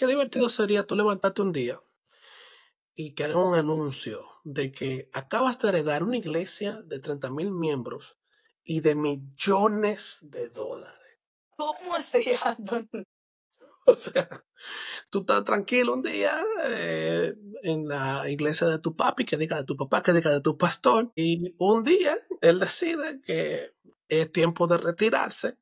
qué divertido sería tú levantarte un día y que hagan un anuncio de que acabas de heredar una iglesia de 30,000 miembros y de millones de dólares. ¿Cómo así, Anthony? O sea, tú estás tranquilo un día en la iglesia de tu papi, que diga de tu papá, que diga de tu pastor, y un día él decide que es tiempo de retirarse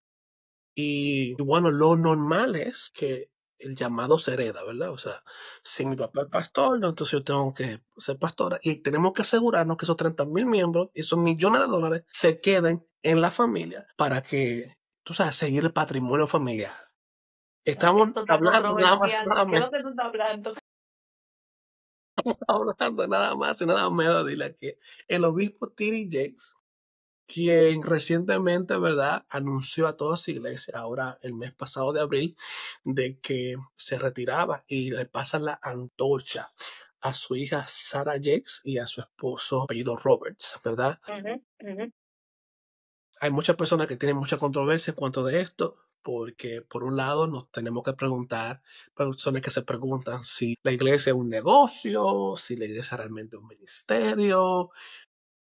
y bueno, lo normal es que el llamado se hereda, ¿verdad? O sea, si mi papá es pastor, no, entonces yo tengo que ser pastora y tenemos que asegurarnos que esos 30,000 miembros, esos millones de dólares, se queden en la familia para que, tú sabes, seguir el patrimonio familiar. Estamos Esto está hablando nada más, controversial. nada ¿De qué es menos, lo que tú estás hablando? hablando nada más y nada menos, dile que el obispo T.D. Jakes, quien recientemente, ¿verdad?, anunció a toda su iglesia, ahora el mes pasado de abril, de que se retiraba y le pasa la antorcha a su hija Sarah Jakes y a su esposo apellido Roberts, ¿verdad? Ujú, ujú. Hay muchas personas que tienen mucha controversia en cuanto de esto, porque por un lado nos tenemos que preguntar, personas que se preguntan si la iglesia es un negocio, si la iglesia realmente es un ministerio,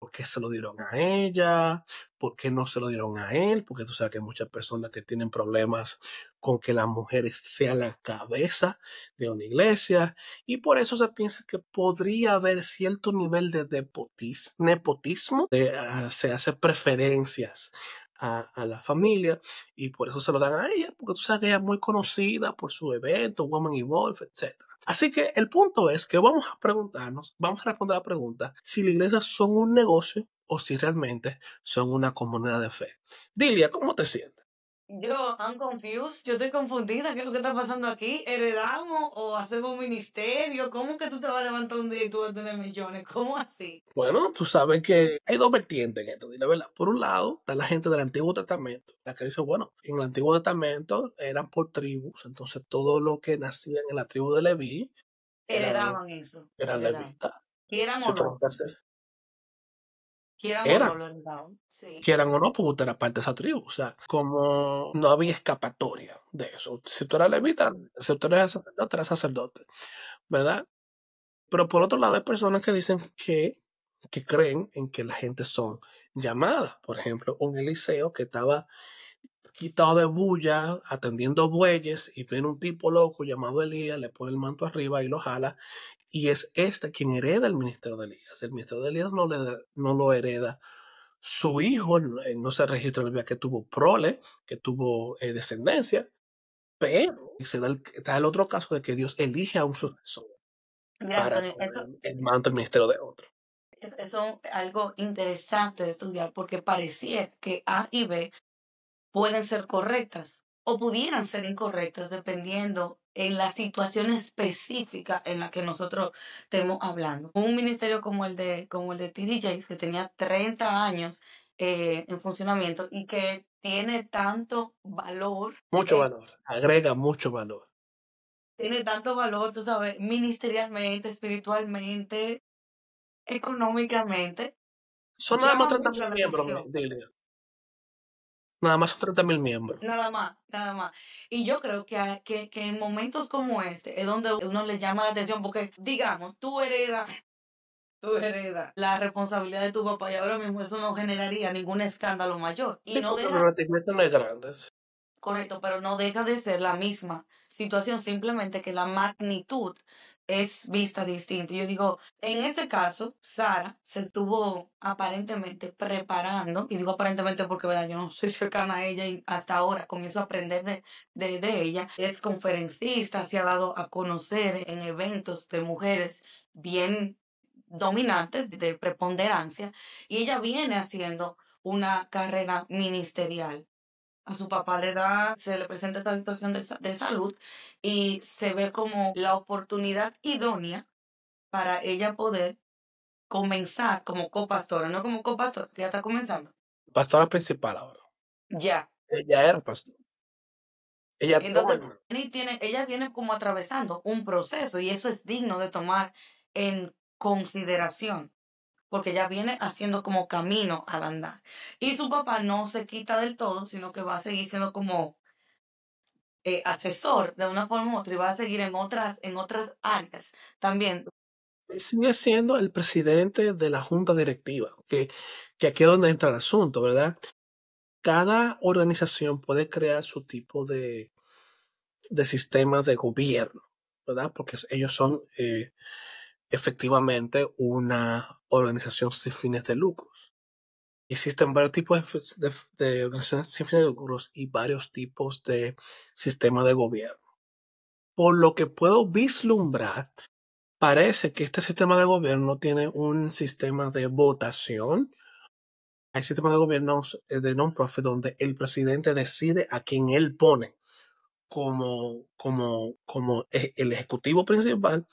por qué se lo dieron a ella, por qué no se lo dieron a él, porque tú sabes que hay muchas personas que tienen problemas con que las mujeres sean la cabeza de una iglesia y por eso se piensa que podría haber cierto nivel de nepotismo, se hace preferencias a la familia y por eso se lo dan a ella, porque tú sabes que ella es muy conocida por su evento, Woman Evolve, etc. Así que el punto es que vamos a preguntarnos, vamos a responder la pregunta si la iglesia son un negocio o si realmente son una comunidad de fe. Dilia, ¿cómo te sientes? I'm confused. Yo estoy confundida. ¿Qué es lo que está pasando aquí? ¿Heredamos o hacemos un ministerio? ¿Cómo que tú te vas a levantar un día y tú vas a tener millones? ¿Cómo así? Bueno, tú sabes que hay dos vertientes en esto, Dilia, ¿verdad? Por un lado, está la gente del Antiguo Testamento, la que dice, bueno, en el Antiguo Testamento eran por tribus, entonces todo lo que nacía en la tribu de Leví eran, Heredaban eso. Lo eran heredaban. levitas. Quieran Si o tú no. lo haces, Quieran o no, eran. lo heredaban. Sí. Quieran o no, porque usted era parte de esa tribu. O sea, como no había escapatoria de eso. Si tú eras levita, si tú eras sacerdote, ¿verdad? Pero por otro lado, hay personas que dicen que creen en que la gente son llamadas. Por ejemplo, un Eliseo que estaba quitado de bulla, atendiendo bueyes, y viene un tipo loco llamado Elías, le pone el manto arriba y lo jala, y es este quien hereda el ministerio de Elías. El ministerio de Elías no lo hereda su hijo, no se registra en la Biblia que tuvo prole, que tuvo descendencia, pero está el otro caso de que Dios elige a un sucesor Mira, para Antonio, poner el manto del ministerio de otro. eso es algo interesante de estudiar porque parecía que A y B pueden ser correctas o pudieran ser incorrectas dependiendo en la situación específica en la que nosotros estemos hablando. Un ministerio como el de TD Jakes, que tenía 30 años en funcionamiento y que tiene tanto valor, Mucho valor, agrega mucho valor. tú sabes, ministerialmente, espiritualmente, económicamente, Son nada más llama 30 mucho mil la miembros, atención. dile. Nada más son 30,000 miembros. Nada más, nada más. Y yo creo que en momentos como este es donde uno le llama la atención porque, digamos, tú heredas la responsabilidad de tu papá y ahora mismo eso no generaría ningún escándalo mayor. Y Sí, no porque deja, nuestra iglesia no es grande. correcto, pero no deja de ser la misma situación, simplemente que la magnitud es vista distinta. Yo digo, en este caso, Sara se estuvo aparentemente preparando, y digo aparentemente porque, ¿verdad? Yo no soy cercana a ella y hasta ahora comienzo a aprender de ella. Es conferencista, se ha dado a conocer en eventos de mujeres bien dominantes, de preponderancia, y ella viene haciendo una carrera ministerial. A su papá se le presenta esta situación de salud y se ve como la oportunidad idónea para ella poder comenzar como copastora, no como copastora, que ya está comenzando. Pastora principal ahora. Ya. Ella era pastora. Ella toma el Entonces, manto. ella viene como atravesando un proceso y eso es digno de tomar en consideración, porque ella viene haciendo como camino al andar. Y su papá no se quita del todo, sino que va a seguir siendo como asesor de una forma u otra y va a seguir en otras áreas también. Sigue siendo el presidente de la junta directiva, que aquí es donde entra el asunto, ¿verdad? Cada organización puede crear su tipo de sistema de gobierno, ¿verdad? Porque ellos son efectivamente una organización sin fines de lucros. Existen varios tipos de organizaciones sin fines de lucros y varios tipos de sistema de gobierno. Por lo que puedo vislumbrar, parece que este sistema de gobierno tiene un sistema de votación. Hay sistemas de gobierno de non-profit donde el presidente decide a quien él pone como el ejecutivo principal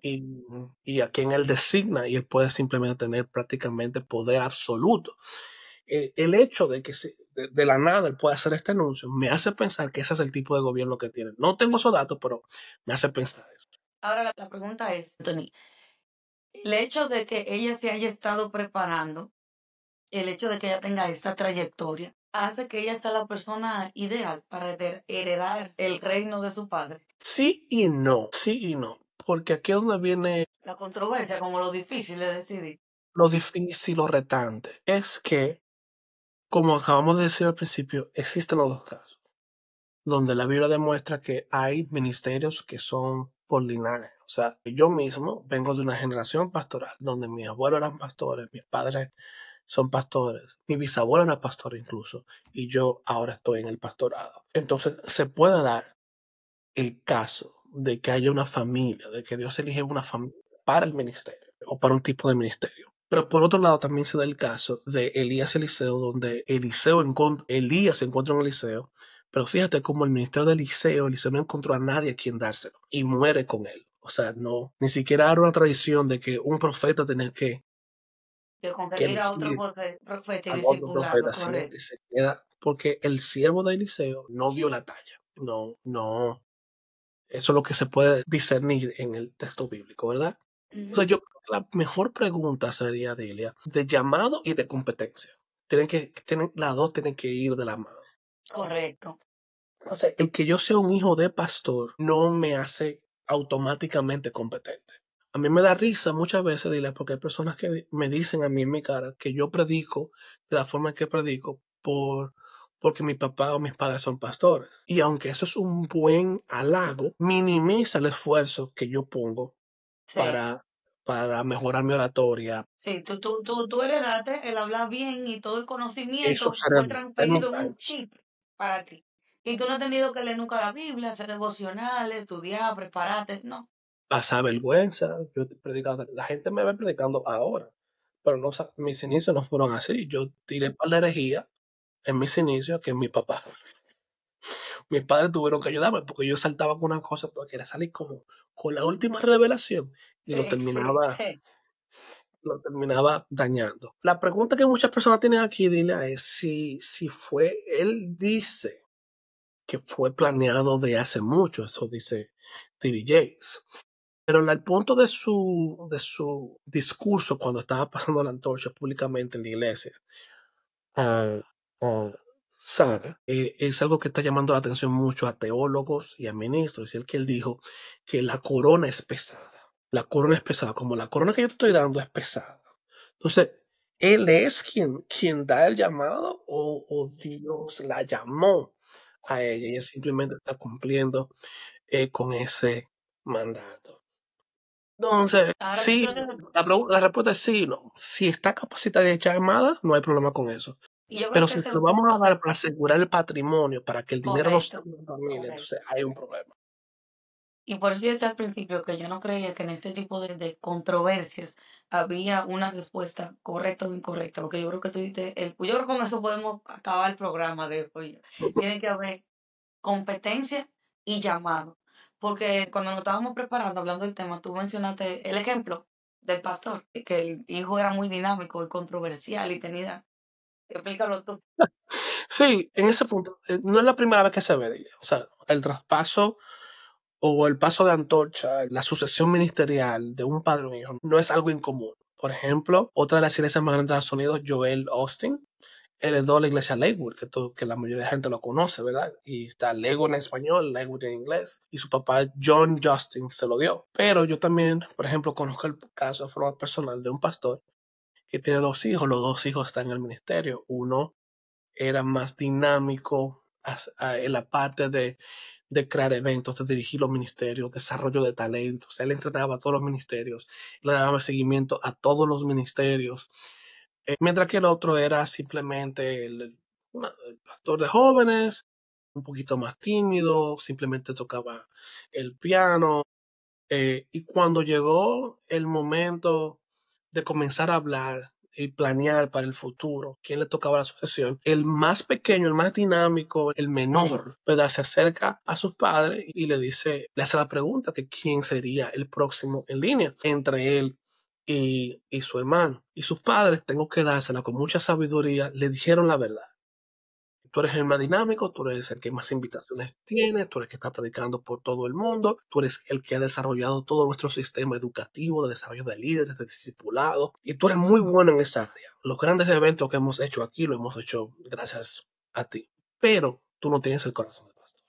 y a quien él designa, y él puede simplemente tener prácticamente poder absoluto. El hecho de que de la nada él pueda hacer este anuncio me hace pensar que ese es el tipo de gobierno que tiene. No tengo esos datos, pero me hace pensar eso. Ahora la pregunta es, Tony, el hecho de que ella se haya estado preparando, el hecho de que ella tenga esta trayectoria, hace que ella sea la persona ideal para heredar el reino de su padre. Sí y no, porque aquí es donde viene La controversia, como lo difícil de decidir. lo difícil, lo retante. Es que, como acabamos de decir al principio, existen los dos casos, donde la Biblia demuestra que hay ministerios que son por linaje. O sea, yo mismo vengo de una generación pastoral, donde mis abuelos eran pastores, mis padres son pastores, mi bisabuelo era pastor incluso, y yo ahora estoy en el pastorado. Entonces, se puede dar el caso de que haya una familia, de que Dios elige una familia para el ministerio o para un tipo de ministerio. Pero por otro lado también se da el caso de Elías y Eliseo, donde Elías se encuentra en Eliseo, pero fíjate cómo el ministerio de Eliseo no encontró a nadie a quien dárselo y muere con él. O sea, no, ni siquiera era una tradición de que un profeta tenía De que conseguir a otro elegir profeta y al otro discipularlo, profeta, sino correcto. que se queda, porque el siervo de Eliseo no dio la talla. No, no, eso es lo que se puede discernir en el texto bíblico, ¿verdad? Entonces yo creo que la mejor pregunta sería, Delia, de llamado y de competencia. Las dos tienen que ir de la mano. Correcto. O sea, el que yo sea un hijo de pastor no me hace automáticamente competente. A mí me da risa muchas veces, Delia, porque hay personas que me dicen a mí en mi cara que yo predico de la forma que predico porque mi papá o mis padres son pastores. Y aunque eso es un buen halago, minimiza el esfuerzo que yo pongo Sí. para mejorar mi oratoria. Sí, tú heredaste el hablar bien y todo el Eso conocimiento será fue en transferido muchos en un años. chip para ti. Y tú no has tenido que leer nunca la Biblia, hacer devocionales, estudiar, prepararte, no. Pasar vergüenza. Yo he predicado, la gente me ve predicando ahora, pero no, mis inicios no fueron así. Yo tiré un par de herejía en mis inicios que mis padres tuvieron que ayudarme porque yo saltaba con una cosa porque quería salir como con la última revelación y Sí, sí. lo terminaba dañando. La pregunta que muchas personas tienen aquí, dile, es si fue, él dice que fue planeado de hace mucho, eso dice T.D. Jakes. Pero el punto de su discurso cuando estaba pasando la antorcha públicamente en la iglesia a Sara es algo que está llamando la atención mucho a teólogos y a ministros. Es el que él dijo que la corona es pesada. La corona es pesada, como la corona que yo te estoy dando es pesada. Entonces, ¿él es quien da el llamado o Dios la llamó a ella? Ella simplemente está cumpliendo con ese mandato. Entonces, Ahora yo sí, creo que, la respuesta es sí, no. Si está capacitada de echar armada, no hay problema con eso. y yo creo Pero que si ese se es lo un vamos a punto dar para asegurar el patrimonio, para que el dinero no se correcto, en la familia, correcto. entonces hay un problema. Y por eso yo decía al principio que yo no creía que en este tipo de controversias había una respuesta correcta o incorrecta, porque yo creo que tú dijiste, yo creo que con eso podemos acabar el programa de hoy. Tiene que haber competencia y llamado. Porque cuando nos estábamos preparando, hablando del tema, tú mencionaste el ejemplo del pastor, que el hijo era muy dinámico y controversial y tenía, explícalo tú. Sí, en ese punto, no es la primera vez que se ve, diría. O sea, el traspaso o el paso de antorcha, la sucesión ministerial de un padre a un hijo, no es algo incomún. Por ejemplo, otra de las iglesias más grandes de Estados Unidos, Joel Austin, heredó la iglesia Lakewood, que la mayoría de la gente lo conoce, ¿verdad? Y está Lakewood en español, Lakewood en inglés. Y su papá, John Justin, se lo dio. Pero yo también, por ejemplo, conozco el caso de forma personal de un pastor que tiene 2 hijos. Los 2 hijos están en el ministerio. Uno era más dinámico en la parte de crear eventos, de dirigir los ministerios, desarrollo de talentos. Él entrenaba a todos los ministerios, le daba seguimiento a todos los ministerios. Mientras que el otro era simplemente el pastor de jóvenes, un poquito más tímido, simplemente tocaba el piano. Y cuando llegó el momento de comenzar a hablar y planear para el futuro, quién le tocaba la sucesión, el más pequeño, el más dinámico, el menor, ¿verdad? Se acerca a sus padres y le hace la pregunta que quién sería el próximo en línea entre él y su hermano. Y sus padres, tengo que dársela con mucha sabiduría, le dijeron la verdad. Tú eres el más dinámico, tú eres el que más invitaciones tiene, tú eres el que está predicando por todo el mundo, tú eres el que ha desarrollado todo nuestro sistema educativo de desarrollo de líderes, de discipulado, y tú eres muy bueno en esa área. Los grandes eventos que hemos hecho aquí lo hemos hecho gracias a ti, pero tú no tienes el corazón de pastor.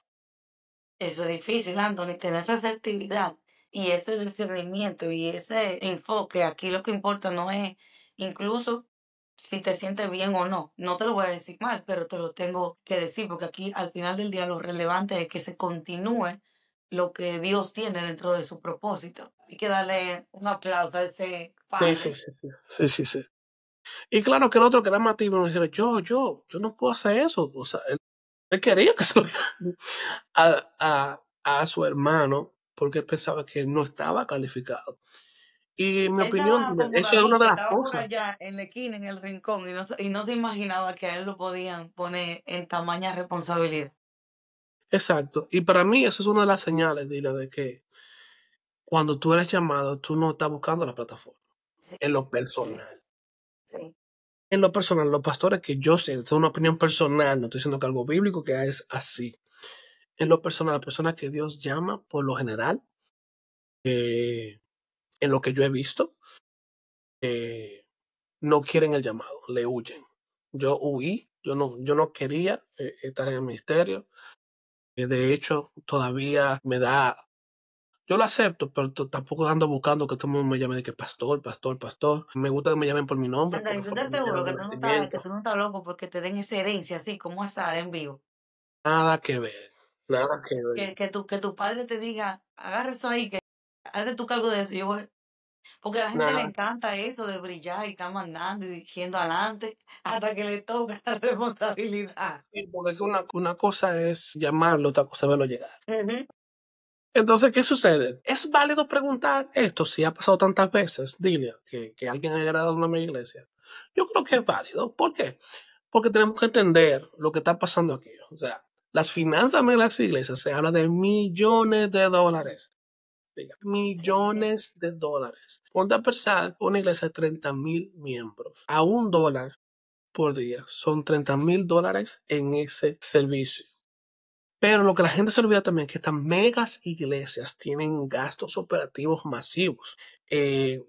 Eso es difícil, Anthony, tener esa asertividad y ese discernimiento y ese enfoque. Aquí lo que importa no es incluso si te sientes bien o no. No te lo voy a decir mal, pero te lo tengo que decir porque aquí al final del día lo relevante es que se continúe lo que Dios tiene dentro de su propósito. Hay que darle un aplauso a ese Sí, sí, padre. sí, sí, sí, sí, sí. Y claro que el otro que era más tímido dijera, yo no puedo hacer eso. O sea, él quería que se lo diera a su hermano porque él pensaba que no estaba calificado. Y en mi Él opinión, estaba como eso es David, una de que las estaba por cosas. allá en la esquina, en el rincón, y no se imaginaba que a él lo podían poner en tamaña responsabilidad. Exacto. Y para mí eso es una de las señales, dile, de que cuando tú eres llamado, tú no estás buscando la plataforma. Sí, En lo sí, personal. sí. En lo personal, los pastores que yo sé, esto es una opinión personal, no estoy diciendo que algo bíblico que es así. En lo personal, las personas que Dios llama, por lo general, eh, en lo que yo he visto, eh, no quieren el llamado, le huyen. Yo huí, yo no quería estar en el ministerio. De hecho, todavía me da, yo lo acepto, pero tampoco ando buscando que todo el mundo me llame de que pastor, pastor, pastor. Me gusta que me llamen por mi nombre, por Anthony, la ¿tú forma estás que me llaman seguro de que nacimiento. tú no estás loco porque te den esa herencia así como azar en vivo? Nada que ver, nada que ver. Que tu padre te diga, agarra eso ahí, que hazte tu cargo de eso. Porque a la gente le Nada. encanta eso de brillar y estar mandando y diciendo adelante hasta que le toca la responsabilidad. Sí, porque es que una cosa es llamarlo, otra cosa es verlo llegar. Ujú. Entonces, ¿qué sucede? ¿Es válido preguntar esto si ha pasado tantas veces, dile, que alguien haya agradado a una iglesia? Yo creo que es válido. ¿Por qué? Porque tenemos que entender lo que está pasando aquí. O sea, las finanzas de las iglesias se habla de millones de Sí, dólares. Diga, sí. millones de dólares. Ponte a pensar, una iglesia de 30,000 miembros a $1 por día. Son $30,000 en ese servicio. Pero lo que la gente se olvida también es que estas megas iglesias tienen gastos operativos masivos, eh,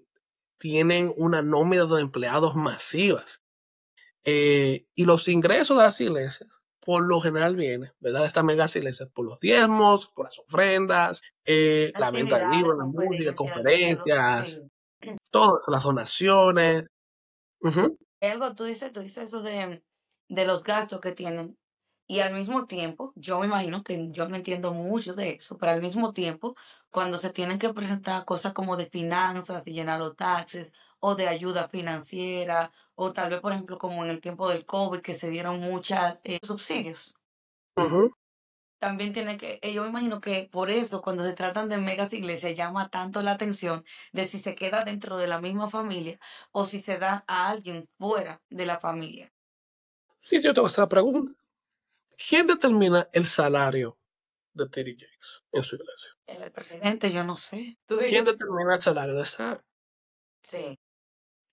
tienen una nómina de empleados masivas, y los ingresos de las iglesias por lo general vienen, ¿verdad? De estas megas iglesias por los diezmos, por las ofrendas, la venta de Actividades, libros, la música, conferencias, conferencias, sí. todas las donaciones. Ujú, Algo, tú dices eso de los gastos que tienen. Y al mismo tiempo, yo me imagino que yo no entiendo mucho de eso, pero al mismo tiempo, cuando se tienen que presentar cosas como de finanzas, de llenar los taxes, o de ayuda financiera, o tal vez, por ejemplo, como en el tiempo del COVID, que se dieron muchas subsidios. ujú. También tiene que, yo me imagino que por eso cuando se tratan de megas iglesias llama tanto la atención de si se queda dentro de la misma familia o si se da a alguien fuera de la familia. Sí, yo te voy a hacer la pregunta. ¿Quién determina el salario de Terry Jakes en su iglesia? El presidente, yo no sé. ¿Tú ¿Quién dirías? determina el salario de Sara? Sí.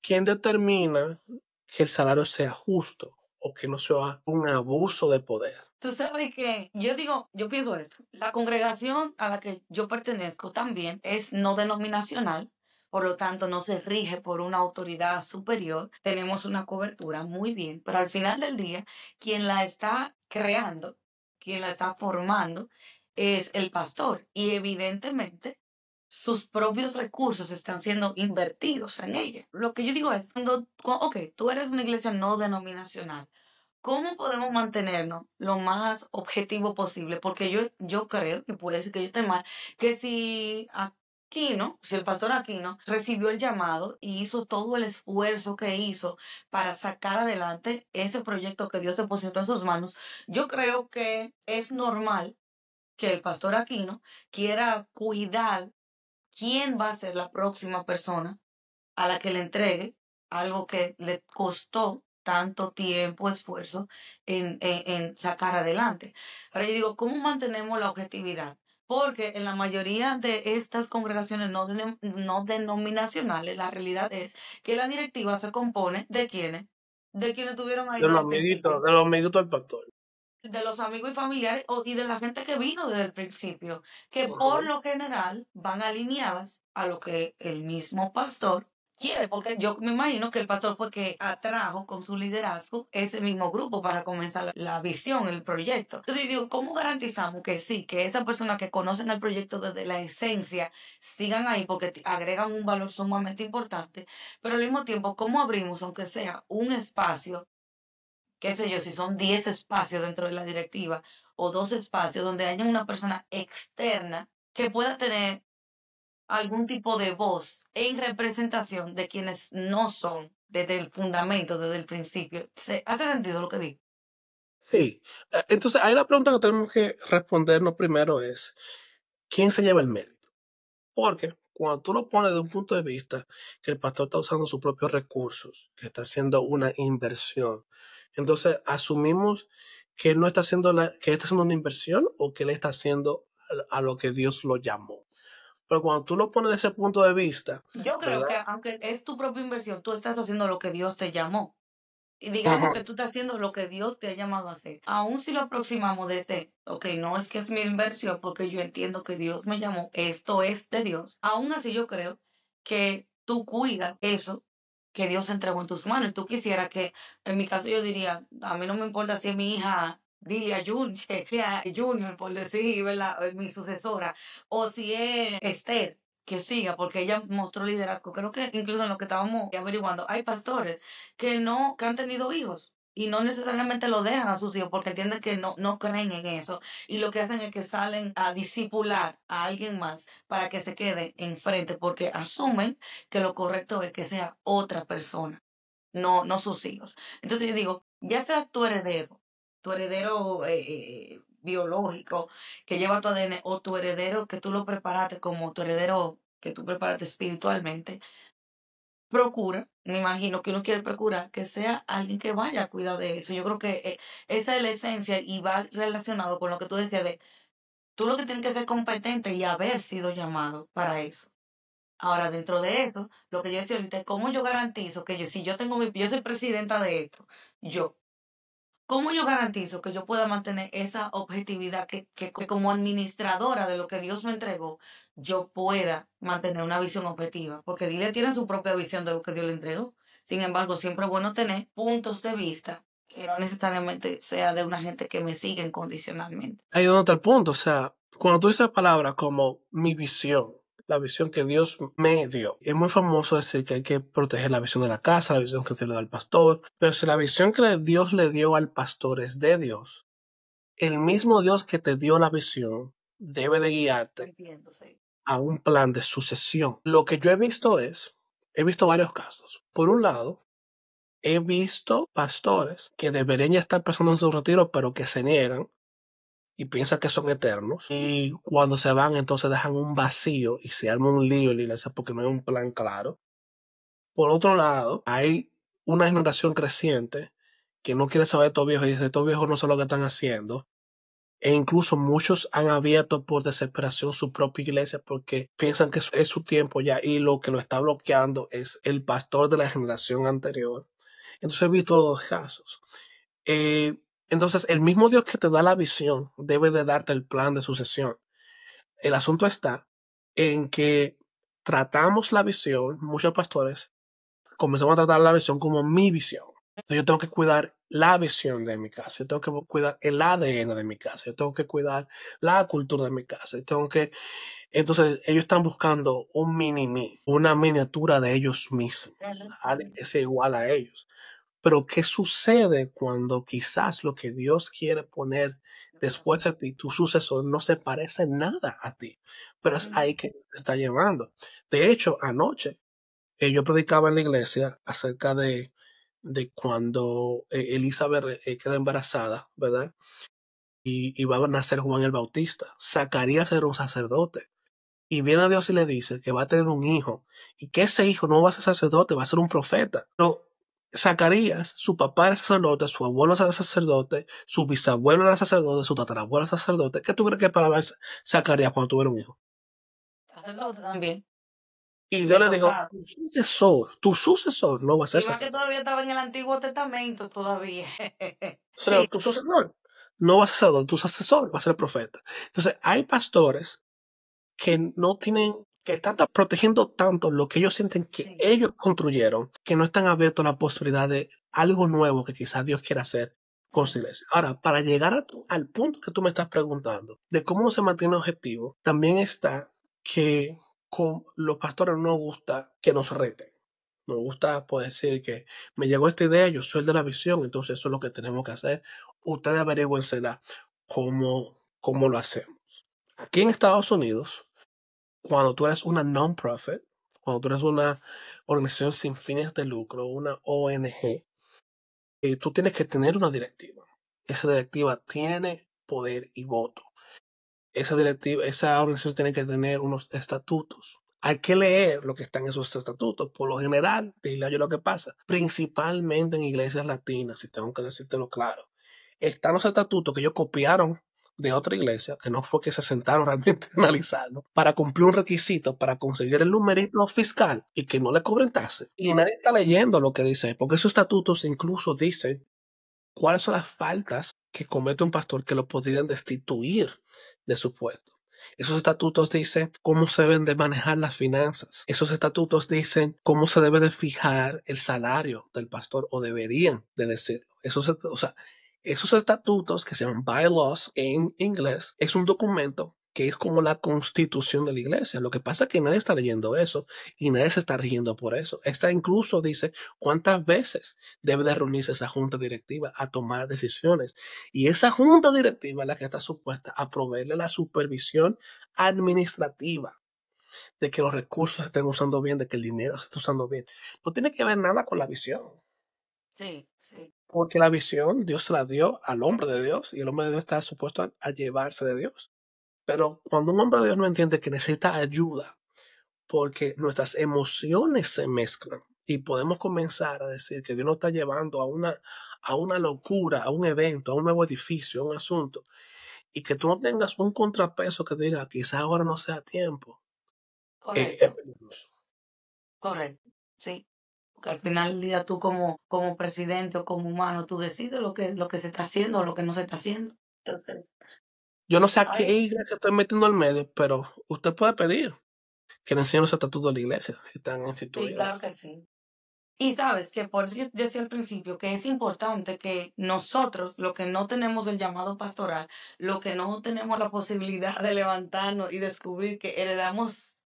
¿Quién determina que el salario sea justo o que no sea un abuso de poder? Tú sabes que yo digo, yo pienso esto, la congregación a la que yo pertenezco también es no denominacional, por lo tanto no se rige por una autoridad superior, tenemos una cobertura muy bien, pero al final del día, quien la está creando, quien la está formando, es el pastor y evidentemente sus propios recursos están siendo invertidos en ella. Lo que yo digo es, ok, tú eres una iglesia no denominacional, ¿cómo podemos mantenernos lo más objetivo posible? Porque yo creo, que puede ser que yo esté mal, que si Aquino, si el pastor Aquino recibió el llamado y hizo todo el esfuerzo que hizo para sacar adelante ese proyecto que Dios depositó en sus manos, yo creo que es normal que el pastor Aquino quiera cuidar quién va a ser la próxima persona a la que le entregue algo que le costó tanto tiempo, esfuerzo en sacar adelante. Ahora yo digo, ¿cómo mantenemos la objetividad? Porque en la mayoría de estas congregaciones no denominacionales, la realidad es que la directiva se compone de quienes, estuvieron ahí desde el principio, De los amiguitos del pastor. de los amigos y familiares y de la gente que vino desde el principio, que por Ujú. lo general van alineadas a lo que el mismo pastor quiere, porque yo me imagino que el pastor fue que atrajo con su liderazgo ese mismo grupo para comenzar la visión, el proyecto. Entonces yo digo, ¿cómo garantizamos que sí, que esas personas que conocen el proyecto desde la esencia sigan ahí porque agregan un valor sumamente importante, pero al mismo tiempo, ¿cómo abrimos, aunque sea un espacio, qué sé yo, si son 10 espacios dentro de la directiva o 2 espacios donde haya una persona externa que pueda tener algún tipo de voz en representación de quienes no son desde el fundamento, desde el principio? ¿Hace sentido lo que digo? Sí. Entonces, ahí la pregunta que tenemos que respondernos primero es, ¿quién se lleva el mérito? Porque cuando tú lo pones de un punto de vista que el pastor está usando sus propios recursos, que está haciendo una inversión, entonces asumimos que él no está haciendo que él está haciendo una inversión o que él está haciendo a lo que Dios lo llamó. Pero cuando tú lo pones de ese punto de vista, Yo creo que ¿verdad? aunque es tu propia inversión, tú estás haciendo lo que Dios te llamó. Y digamos Ujú. que tú estás haciendo lo que Dios te ha llamado a hacer. Aún si lo aproximamos desde, ok, no es que es mi inversión porque yo entiendo que Dios me llamó, esto es de Dios. Aún así yo creo que tú cuidas eso que Dios entregó en tus manos. Y tú quisieras que, en mi caso yo diría, a mí no me importa si es mi hija Dilia Junior, por decir, ¿verdad? Mi sucesora, o si es Esther, que siga, porque ella mostró liderazgo. Creo que incluso en lo que estábamos averiguando, hay pastores que han tenido hijos y no necesariamente lo dejan a sus hijos porque entienden que no creen en eso y lo que hacen es que salen a discipular a alguien más para que se quede enfrente porque asumen que lo correcto es que sea otra persona, no sus hijos. Entonces yo digo, ya sea tu heredero biológico que lleva tu ADN o tu heredero que tú lo preparaste como tu heredero que tú preparaste espiritualmente, procura, me imagino que uno quiere procurar que sea alguien que vaya a cuidar de eso. Yo creo que esa es la esencia y va relacionado con lo que tú decías de tú lo que tienes que ser competente y haber sido llamado para eso. Ahora, dentro de eso, lo que yo decía ahorita es cómo yo garantizo que si yo yo soy presidenta de esto, yo, ¿cómo yo garantizo que yo pueda mantener esa objetividad que como administradora de lo que Dios me entregó, yo pueda mantener una visión objetiva? Porque Dile tiene su propia visión de lo que Dios le entregó. Sin embargo, siempre es bueno tener puntos de vista que no necesariamente sea de una gente que me sigue incondicionalmente. Ahí es donde está el punto. O sea, cuando tú dices palabras como mi visión, la visión que Dios me dio, es muy famoso decir que hay que proteger la visión de la casa, la visión que se le da al pastor, pero si la visión que Dios le dio al pastor es de Dios, el mismo Dios que te dio la visión debe de guiarte Entiéndose. a un plan de sucesión. Lo que yo he visto varios casos. Por un lado, he visto pastores que deberían ya estar pensando en su retiro, pero que se niegan y piensan que son eternos. Y cuando se van, entonces dejan un vacío y se arma un lío en la iglesia porque no hay un plan claro. Por otro lado, hay una generación creciente que no quiere saber de estos viejos y dice, estos viejos no saben lo que están haciendo. E incluso muchos han abierto por desesperación su propia iglesia porque piensan que es su tiempo ya y lo que lo está bloqueando es el pastor de la generación anterior. Entonces he visto dos casos. Eh, entonces el mismo Dios que te da la visión debe de darte el plan de sucesión. El asunto está en que tratamos la visión, muchos pastores comenzamos a tratar la visión como mi visión. Entonces, yo tengo que cuidar la visión de mi casa, yo tengo que cuidar el ADN de mi casa, yo tengo que cuidar la cultura de mi casa, yo tengo que... Entonces, ellos están buscando un mini-me, una miniatura de ellos mismos, alguien que sea igual a ellos. Pero, ¿qué sucede cuando quizás lo que Dios quiere poner después de ti, tu sucesor, no se parece en nada a ti? Pero es ahí que te está llevando. De hecho, anoche yo predicaba en la iglesia acerca de cuando Elizabeth queda embarazada, ¿verdad? Y va a nacer Juan el Bautista. Zacarías era un sacerdote. Y viene a Dios y le dice que va a tener un hijo. Y que ese hijo no va a ser sacerdote, va a ser un profeta. Pero Zacarías, su papá era sacerdote, su abuelo era sacerdote, su bisabuelo era sacerdote, su tatarabuelo era sacerdote. ¿Qué tú crees que para Zacarías cuando tuviera un hijo? Sacerdote también. Y Dios Le le dijo, tocaba. tu sucesor no va a ser Y más que sacerdote. todavía estaba en el Antiguo Testamento todavía. Pero Sí, tu sucesor no va a ser sacerdote, tu sucesor va a ser profeta. Entonces, hay pastores que no tienen, que están protegiendo tanto lo que ellos sienten que sí. ellos construyeron, que no están abiertos a la posibilidad de algo nuevo que quizás Dios quiera hacer con su iglesia. Ahora, para llegar al punto que tú me estás preguntando, de cómo uno se mantiene objetivo, también está que con los pastores no nos gusta que nos reten. Nos gusta pues, decir que me llegó esta idea, yo soy el de la visión, entonces eso es lo que tenemos que hacer. Ustedes averigüensela cómo lo hacemos. Aquí en Estados Unidos, cuando tú eres una non-profit, cuando tú eres una organización sin fines de lucro, una ONG, tú tienes que tener una directiva. Esa directiva tiene poder y voto. Esa directiva, esa organización tiene que tener unos estatutos. Hay que leer lo que está en esos estatutos. Por lo general, dile yo lo que pasa, principalmente en iglesias latinas, si tengo que decírtelo claro, están los estatutos que ellos copiaron de otra iglesia, que no fue que se sentaron realmente a analizarlo, para cumplir un requisito, para conseguir el numerito fiscal y que no le cobren taxes. Y nadie está leyendo lo que dice, porque esos estatutos incluso dicen cuáles son las faltas que comete un pastor que lo podrían destituir de su puesto. Esos estatutos dicen cómo se deben de manejar las finanzas. Esos estatutos dicen cómo se debe de fijar el salario del pastor, o deberían de decirlo. Esos estatutos, que se llaman bylaws en inglés, es un documento que es como la constitución de la iglesia. Lo que pasa es que nadie está leyendo eso y nadie se está rigiendo por eso. Esta incluso dice cuántas veces debe de reunirse esa junta directiva a tomar decisiones. Y esa junta directiva es la que está supuesta a proveerle la supervisión administrativa de que los recursos se estén usando bien, de que el dinero se esté usando bien. No tiene que ver nada con la visión, Sí, sí. porque la visión Dios se la dio al hombre de Dios y el hombre de Dios está supuesto a llevarse de Dios. Pero cuando un hombre de Dios no entiende que necesita ayuda, porque nuestras emociones se mezclan y podemos comenzar a decir que Dios nos está llevando a una locura, a un evento, a un nuevo edificio, a un asunto, y que tú no tengas un contrapeso que diga, quizás ahora no sea tiempo, es Correcto, peligroso. correcto. Sí. Porque al final del día tú como presidente o como humano, tú decides lo que se está haciendo o lo que no se está haciendo. Entonces, Yo no sé a qué ay, iglesia estoy metiendo al medio, pero usted puede pedir que le enseñen los estatutos de la iglesia, si están sí, instituidos. claro que sí. Y sabes que por eso yo decía al principio que es importante que nosotros, lo que no tenemos el llamado pastoral, lo que no tenemos la posibilidad de levantarnos y descubrir que heredamos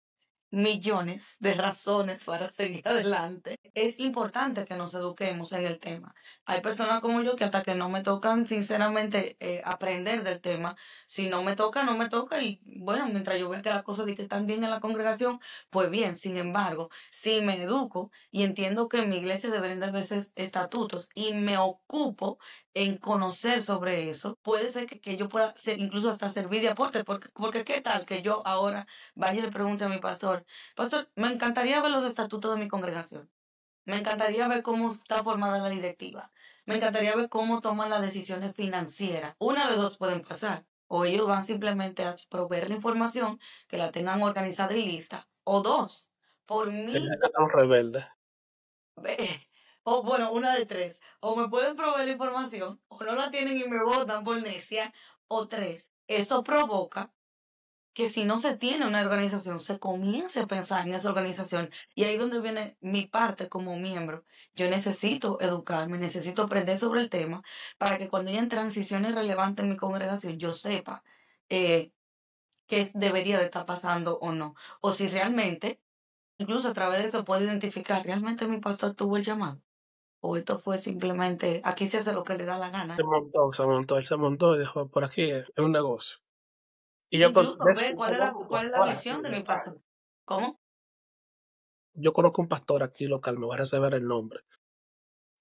millones de razones para seguir adelante. Es importante que nos eduquemos en el tema. Hay personas como yo que hasta que no me tocan, sinceramente, aprender del tema, si no me toca, no me toca y bueno, mientras yo vea que las cosas de que están bien en la congregación, pues bien, sin embargo, si me educo y entiendo que en mi iglesia deberían de haber estatutos y me ocupo en conocer sobre eso, puede ser que yo pueda ser, incluso hasta servir de aporte, porque qué tal que yo ahora vaya y le pregunte a mi pastor, pastor, me encantaría ver los estatutos de mi congregación. Me encantaría ver cómo está formada la directiva. Me encantaría ver cómo toman las decisiones financieras. Una de dos pueden pasar. O ellos van simplemente a proveer la información, que la tengan organizada y lista. O dos, por Que mí, ya están rebeldes. o bueno, una de tres. O me pueden proveer la información, o no la tienen y me votan por necia. O tres, eso provoca que si no se tiene una organización, se comience a pensar en esa organización. Y ahí es donde viene mi parte como miembro. Yo necesito educarme, necesito aprender sobre el tema para que cuando hayan transiciones relevantes en mi congregación, yo sepa eh, qué debería de estar pasando o no. O si realmente, incluso a través de eso, puedo identificar, ¿realmente mi pastor tuvo el llamado? O esto fue simplemente, aquí se hace lo que le da la gana. Él se montó y dijo, por aquí es un negocio. Y yo, Incluso ¿ves? ver Yo cuál es la visión de mi pastor. ¿Cómo? conozco un pastor aquí local, me voy a reservar el nombre,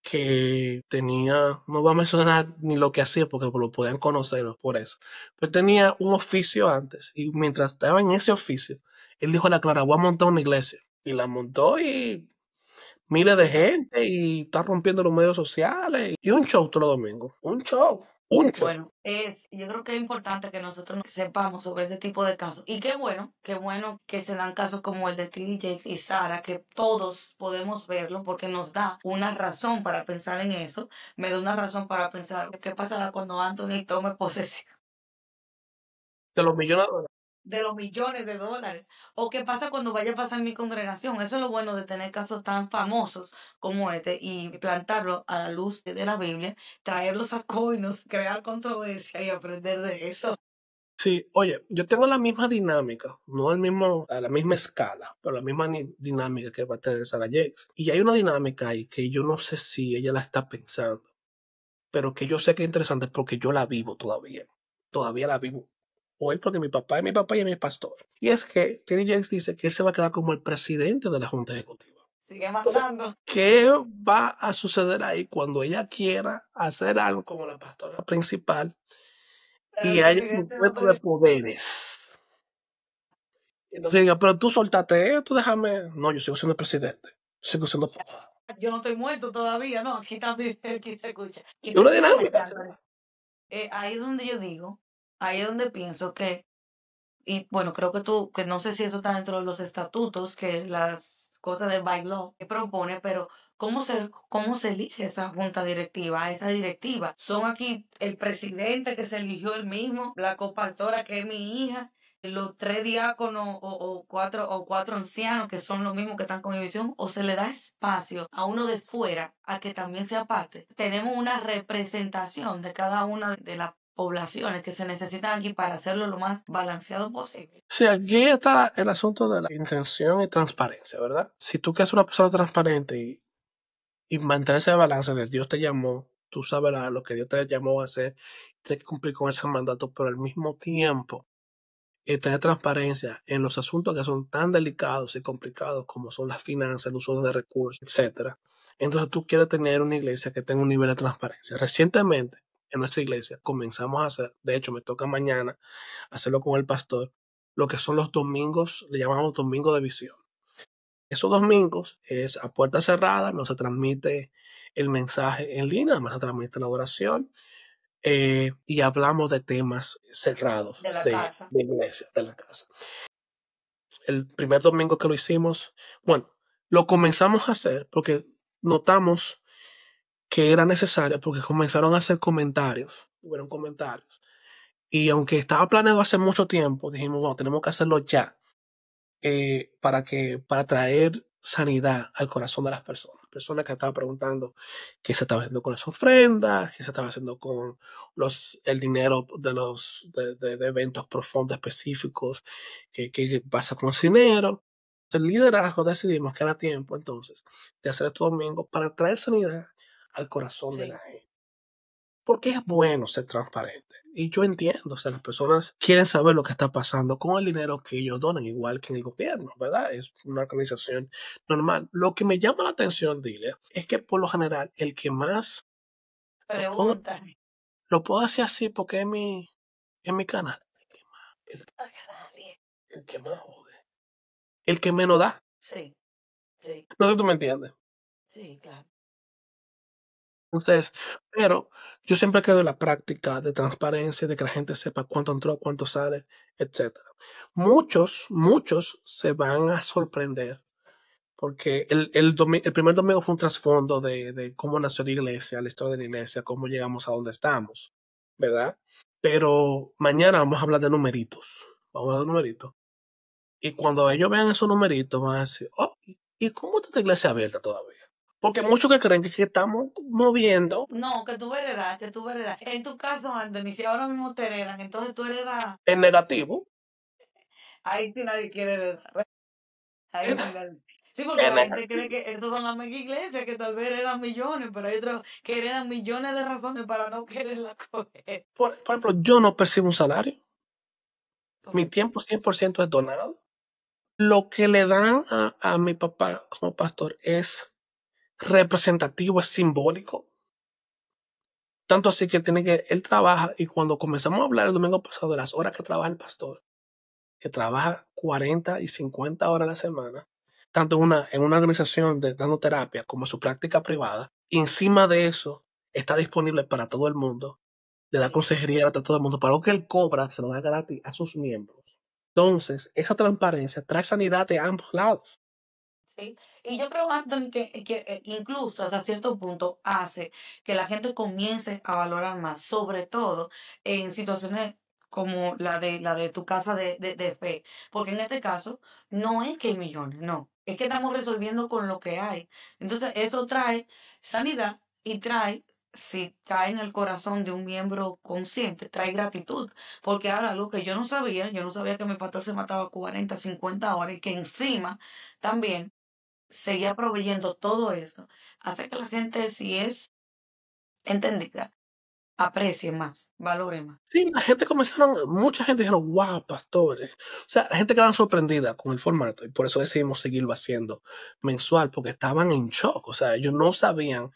que tenía, no voy a mencionar ni lo que hacía porque lo podían conocer por eso, pero tenía un oficio antes y mientras estaba en ese oficio, él dijo a la Clara, voy a montar una iglesia. Y la montó y miles de gente y está rompiendo los medios sociales y un show todos los domingos. Un show. Bueno, yo creo que es importante que nosotros sepamos sobre este tipo de casos. Y qué bueno que se dan casos como el de T.D. Jakes y Sara, que todos podemos verlo porque nos da una razón para pensar en eso. Me da una razón para pensar qué pasará cuando Anthony tome posesión De los millones de dólares. de los millones de dólares. O qué pasa cuando vaya a pasar en mi congregación. Eso es lo bueno de tener casos tan famosos como este y plantarlo a la luz de la Biblia, traerlos a Coinos, crear controversia y aprender de eso. Sí, oye, yo tengo la misma dinámica, no a la misma escala, pero la misma dinámica que va a tener Sarah Jakes. Y hay una dinámica ahí que yo no sé si ella la está pensando, pero que yo sé que es interesante porque yo la vivo todavía. Todavía la vivo. Hoy porque mi papá y es mi pastor. Y es que Kenny Jakes dice que él se va a quedar como el presidente de la Junta Ejecutiva. Sigue Entonces, mandando. ¿qué va a suceder ahí cuando ella quiera hacer algo como la pastora principal Pero el y haya un presidente no encuentro de te... poderes? Entonces diga, pero tú soltaste esto, déjame. No, yo sigo siendo el presidente. Sigo siendo papá. Yo no estoy muerto todavía, no, aquí también aquí se escucha. Y Es una precisamente, dinámica. Antonio, ahí es donde yo digo, ahí es donde pienso que, y bueno, creo que tú, que no sé si eso está dentro de los estatutos, que las cosas de bylaw que propone, pero cómo se elige esa junta directiva, esa directiva? Son aquí el presidente que se eligió él mismo, la copastora que es mi hija, los tres diáconos o cuatro ancianos que son los mismos que están con mi visión, o se le da espacio a uno de fuera a que también sea parte. Tenemos una representación de cada una de las poblaciones que se necesitan aquí para hacerlo lo más balanceado posible. Sí, aquí está el asunto de la intención y transparencia, ¿verdad? Si tú quieres una persona transparente y mantener ese balance de Dios te llamó, tú sabes lo que Dios te llamó a hacer, tienes que cumplir con ese mandato, pero al mismo tiempo tener transparencia en los asuntos que son tan delicados y complicados como son las finanzas, el uso de recursos, etcétera. Entonces tú quieres tener una iglesia que tenga un nivel de transparencia. Recientemente en nuestra iglesia comenzamos a hacer, de hecho me toca mañana hacerlo con el pastor, lo que son los domingos, le llamamos domingo de visión. Esos domingos es a puerta cerrada, no se transmite el mensaje en línea, además se transmite la oración y hablamos de temas cerrados De la casa. de iglesia, de la casa. El primer domingo que lo hicimos, bueno, lo comenzamos a hacer porque notamos que era necesario porque comenzaron a hacer comentarios, hubieron comentarios. Y aunque estaba planeado hace mucho tiempo, dijimos, bueno, tenemos que hacerlo ya para traer sanidad al corazón de las personas. Personas que estaban preguntando qué se estaba haciendo con las ofrendas, qué se estaba haciendo con el dinero de eventos profundos específicos, qué pasa con ese dinero. El liderazgo decidimos que era tiempo entonces de hacer estos domingos para traer sanidad al corazón de la Sí. gente. Porque es bueno ser transparente. Y yo entiendo, o sea, las personas quieren saber lo que está pasando con el dinero que ellos donan, igual que en el gobierno, ¿verdad? Es una organización normal. Lo que me llama la atención, dile, es que por lo general el que más lo puedo, Pregunta. lo puedo hacer así porque es mi canal. El, el que más jode. El que menos da. Sí, sí, No sé si tú me entiendes. sí, claro. Entonces, pero yo siempre quedo en la práctica de transparencia, de que la gente sepa cuánto entró, cuánto sale, etcétera. Muchos se van a sorprender porque el primer domingo fue un trasfondo de cómo nació la iglesia, la historia de la iglesia, cómo llegamos a donde estamos, ¿verdad? Pero mañana vamos a hablar de numeritos. vamos a ver numeritos. Y cuando ellos vean esos numeritos, van a decir, oh, ¿y cómo está esta iglesia abierta todavía? Porque muchos que creen que estamos moviendo No, que tú heredas, que tú heredas. En tu caso, Anthony, si ahora mismo te heredan, entonces tú heredas. en negativo. Ahí sí nadie quiere heredar. Ahí En, sí nadie. Sí, porque en la gente cree negativo. que estos son las mega iglesias que tal vez heredan millones, pero hay otros que heredan millones de razones para no quererla coger. Por ejemplo, yo no percibo un salario. Mi Correcto. tiempo 100% es donado. Lo que le dan a mi papá como pastor es representativo, es simbólico. Tanto así que él trabaja, y cuando comenzamos a hablar el domingo pasado de las horas que trabaja el pastor, que trabaja 40 y 50 horas a la semana, tanto en una organización dando terapia como en su práctica privada, y encima de eso está disponible para todo el mundo, le da Sí. consejería a todo el mundo, para lo que él cobra se lo da gratis a sus miembros. Entonces, esa transparencia trae sanidad de ambos lados. Sí. Y yo creo, Anthony, que incluso hasta cierto punto hace que la gente comience a valorar más, sobre todo en situaciones como la de tu casa de fe. Porque en este caso, no es que hay millones, no. Es que estamos resolviendo con lo que hay. Entonces, eso trae sanidad y trae, si cae en el corazón de un miembro consciente, trae gratitud. Porque ahora algo que yo no sabía que mi pastor se mataba 40 50 horas y que encima también seguía proveyendo todo esto, hace que la gente, si es entendida, aprecie más, valore más. Sí, mucha gente dijeron, wow, pastores. O sea, la gente quedaba sorprendida con el formato y por eso decidimos seguirlo haciendo mensual, porque estaban en shock. O sea, ellos no sabían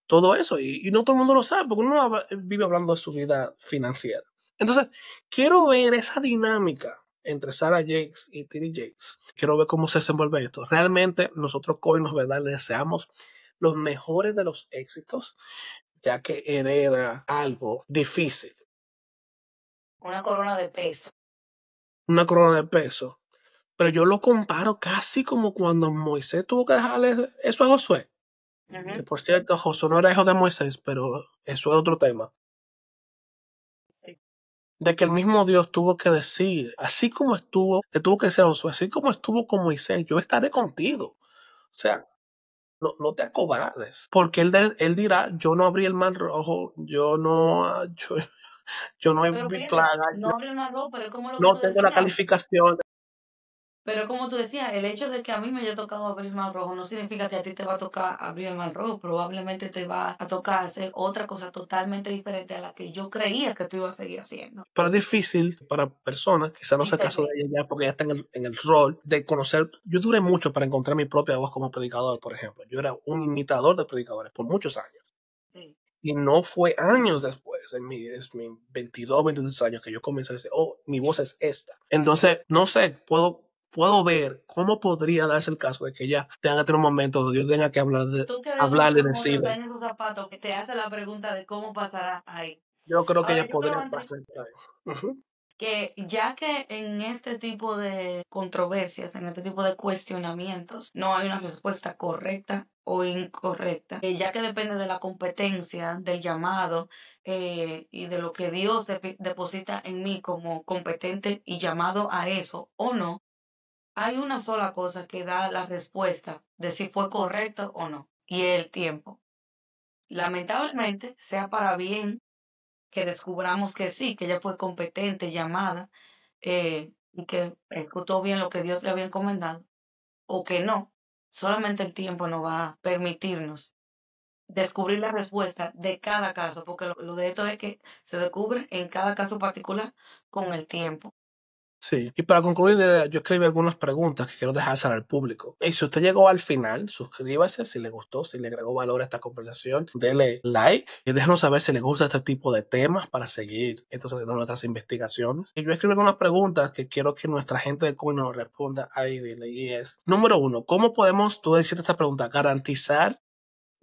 todo eso y no todo el mundo lo sabe, porque uno vive hablando de su vida financiera. Entonces, quiero ver esa dinámica entre Sarah Jakes y Tiri Jakes. Quiero ver cómo se desenvuelve esto. Realmente, nosotros, Coinos, ¿verdad? Le deseamos los mejores de los éxitos, ya que hereda algo difícil, Una corona de peso. una corona de peso. Pero yo lo comparo casi como cuando Moisés tuvo que dejarle eso a Josué. Que Ujú. por cierto, Josué no era hijo de Moisés, pero eso es otro tema. Sí. De que el mismo Dios tuvo que decir, así como estuvo, le tuvo que decir a Josué, así como estuvo con Moisés, yo estaré contigo. O sea, no te acobardes. Porque él dirá, yo no abrí el mar rojo, yo no Pero vi fíjate, plaga, no abre una ropa, pero es como lo que no tú tengo la decías. calificación. Pero como tú decías, el hecho de que a mí me haya tocado abrir el mar rojo no significa que a ti te va a tocar abrir el mar rojo. Probablemente te va a tocar hacer otra cosa totalmente diferente a la que yo creía que tú ibas a seguir haciendo. Pero es difícil para personas, quizá no sea el caso de Discernir. ella ya, porque ya está en el rol de conocer. Yo duré mucho para encontrar mi propia voz como predicador, por ejemplo. Yo era un imitador de predicadores por muchos años. Sí. Y no fue años después, en mis 22, 23 años, que yo comencé a decir, oh, mi voz es esta. Entonces, no sé, puedo ver cómo podría darse el caso de que ella tenga que tener un momento donde Dios tenga que Tú que de una hablarle y forma u otra estás decirle. en esos zapatos que te hace la pregunta de cómo pasará ahí. Yo creo que Ahora, ella yo creo, podría Anthony, pasar por ahí. Ujú. que ya que en este tipo de controversias, en este tipo de cuestionamientos, no hay una respuesta correcta o incorrecta, ya que depende de la competencia, del llamado y de lo que Dios deposita en mí como competente y llamado a eso o no, hay una sola cosa que da la respuesta de si fue correcto o no, y es el tiempo. Lamentablemente, sea para bien que descubramos que sí, que ella fue competente, llamada, y que ejecutó bien lo que Dios le había encomendado, o que no, solamente el tiempo nos va a permitirnos descubrir la respuesta de cada caso, porque lo de esto es que se descubre en cada caso particular con el tiempo. Sí, y para concluir, yo escribí algunas preguntas que quiero dejársela al público. Y si usted llegó al final, suscríbase si le gustó, si le agregó valor a esta conversación, dele like y déjanos saber si le gusta este tipo de temas para seguir entonces haciendo nuestras investigaciones. Y yo escribí algunas preguntas que quiero que nuestra gente de Coin nos responda ahí, dile, y es, número uno, ¿cómo podemos, tú decirte esta pregunta, garantizar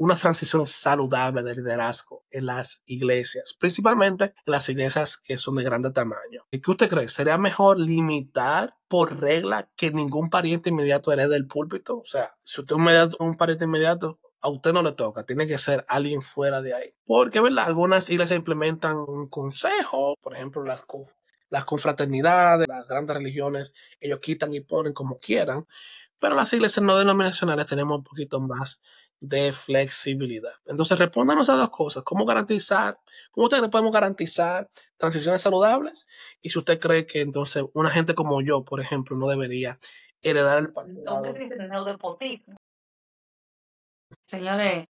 una transición saludable de liderazgo en las iglesias, principalmente en las iglesias que son de grande tamaño? ¿Y qué usted cree? ¿Sería mejor limitar por regla que ningún pariente inmediato herede el púlpito? O sea, si usted es un pariente inmediato, a usted no le toca, tiene que ser alguien fuera de ahí. Porque, ¿verdad? Algunas iglesias implementan un consejo, por ejemplo, las confraternidades, las grandes religiones, ellos quitan y ponen como quieran, pero las iglesias no denominacionales tenemos un poquito más de flexibilidad. Entonces, respóndanos a dos cosas. ¿Cómo ustedes podemos garantizar transiciones saludables? Y si usted cree que entonces una gente como yo, por ejemplo, no debería heredar el pastorado. Señores,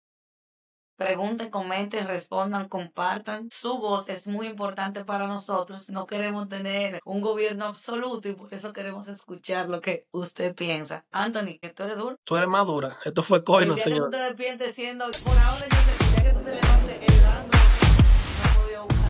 pregunten, comenten, respondan, compartan. Su voz es muy importante para nosotros. No queremos tener un gobierno absoluto y por eso queremos escuchar lo que usted piensa. Anthony, que tú eres duro. Tú eres madura. Esto fue Coino, El día que señor. tú te despiertes siendo, por ahora yo sé, el día que tú te levantes heredando